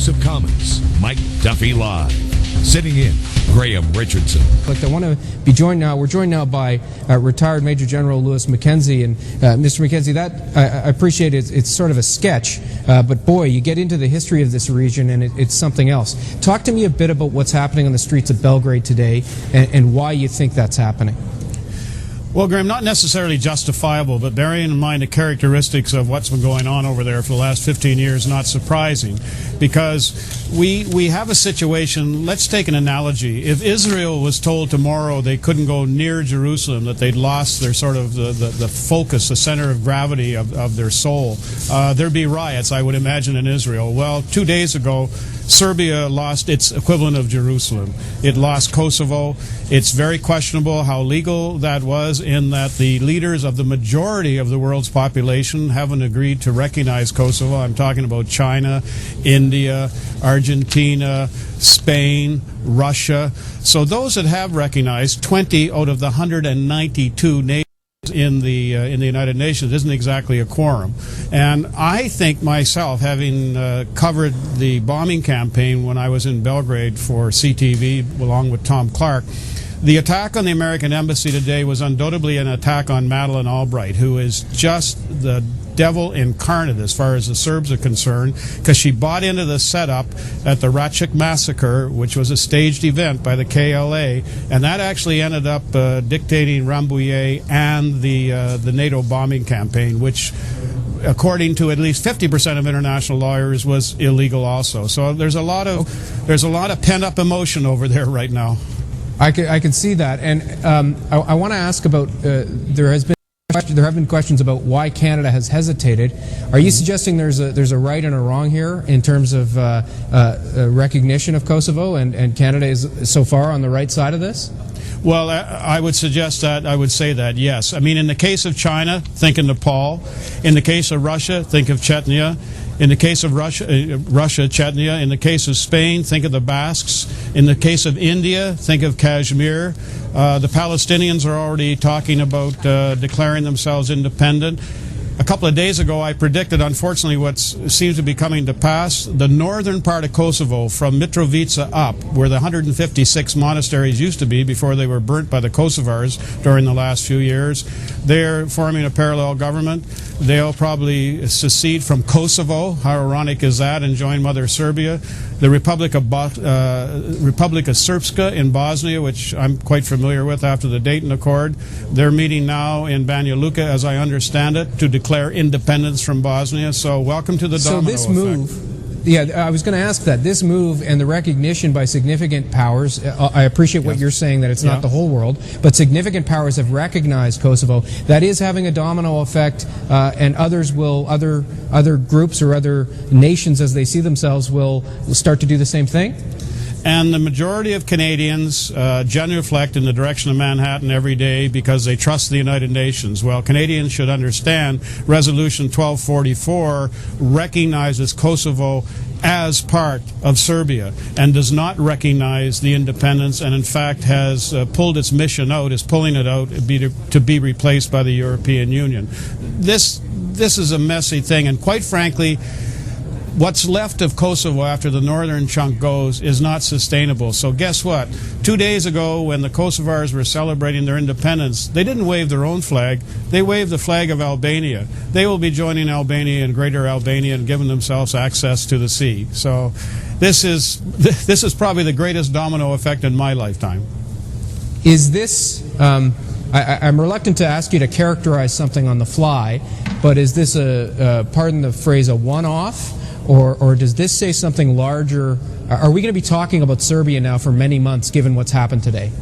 House of Commons, Mike Duffy Live. Sitting in, Graham Richardson. But I want to be joined now. We're joined now by retired Major General Lewis Mackenzie. And Mr. Mackenzie, that I appreciate it. It's sort of a sketch, but boy, you get into the history of this region and it's something else. Talk to me a bit about what's happening on the streets of Belgrade today and why you think that's happening. Well, Graham, not necessarily justifiable, but bearing in mind the characteristics of what's been going on over there for the last 15 years, not surprising, because we have a situation. Let's take an analogy. If Israel was told tomorrow they couldn't go near Jerusalem, that they'd lost their sort of the focus, the center of gravity of their soul, there'd be riots, I would imagine, in Israel. Well, 2 days ago, Serbia lost its equivalent of Jerusalem. It lost Kosovo. It's very questionable how legal that was, in that the leaders of the majority of the world's population haven't agreed to recognize Kosovo. I'm talking about China, India, Argentina, Spain, Russia. So those that have recognized, 20 out of the 192 nations in the United Nations, isn't exactly a quorum. And I think myself, having covered the bombing campaign when I was in Belgrade for CTV along with Tom Clark, the attack on the American embassy today was undoubtedly an attack on Madeleine Albright, who is just the devil incarnate as far as the Serbs are concerned, because she bought into the setup at the Racak massacre, which was a staged event by the KLA, and that actually ended up dictating Rambouillet and the NATO bombing campaign, which, according to at least 50% of international lawyers, was illegal also. So there's a lot of pent-up emotion over there right now. I can see that, and I want to ask about there have been questions about why Canada has hesitated. Are you suggesting there's a right and a wrong here in terms of recognition of Kosovo, and Canada is so far on the right side of this? Well, I would suggest that. I would say that, yes. I mean, in the case of China, think of Nepal. In the case of Russia, think of Chechnya. In the case of Russia, Chechnya. In the case of Spain, think of the Basques. In the case of India, think of Kashmir. The Palestinians are already talking about declaring themselves independent. A couple of days ago, I predicted, unfortunately, what seems to be coming to pass. The northern part of Kosovo, from Mitrovica up, where the 156 monasteries used to be before they were burnt by the Kosovars during the last few years, they're forming a parallel government. They'll probably secede from Kosovo. How ironic is that? And join Mother Serbia. The Republic of Srpska in Bosnia, which I'm quite familiar with after the Dayton Accord. They're meeting now in Banja Luka, as I understand it, to declare independence from Bosnia. So welcome to the domino effect. So this move, yeah, I was going to ask that. This move and the recognition by significant powers, I appreciate what you're saying, that it's not the whole world, but significant powers have recognized Kosovo. That is having a domino effect, and other groups or other nations, as they see themselves, will start to do the same thing? And the majority of Canadians genuflect in the direction of Manhattan every day because they trust the United Nations. Well, Canadians should understand Resolution 1244 recognizes Kosovo as part of Serbia and does not recognize the independence, and in fact has pulled its mission out, is pulling it out to be replaced by the European Union. This is a messy thing, and quite frankly, what's left of Kosovo after the northern chunk goes is not sustainable. So guess what? 2 days ago, when the Kosovars were celebrating their independence, they didn't wave their own flag. They waved the flag of Albania. They will be joining Albania and Greater Albania and giving themselves access to the sea. So this is probably the greatest domino effect in my lifetime. Is this... I'm reluctant to ask you to characterize something on the fly, but is this pardon the phrase, a one-off? Or does this say something larger? Are we going to be talking about Serbia now for many months, given what's happened today?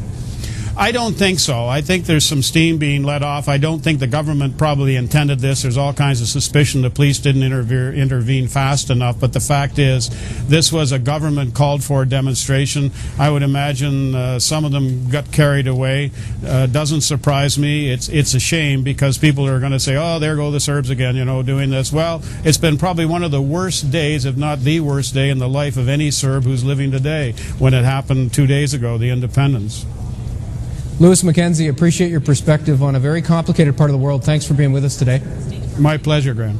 I don't think so. I think there's some steam being let off. I don't think the government probably intended this. There's all kinds of suspicion the police didn't intervene fast enough. But the fact is, this was a government called for demonstration. I would imagine some of them got carried away. Doesn't surprise me. It's a shame, because people are going to say, oh, there go the Serbs again, doing this. Well, it's been probably one of the worst days, if not the worst day in the life of any Serb who's living today, when it happened 2 days ago, the independence. Lewis Mackenzie, appreciate your perspective on a very complicated part of the world. Thanks for being with us today. My pleasure, Graham.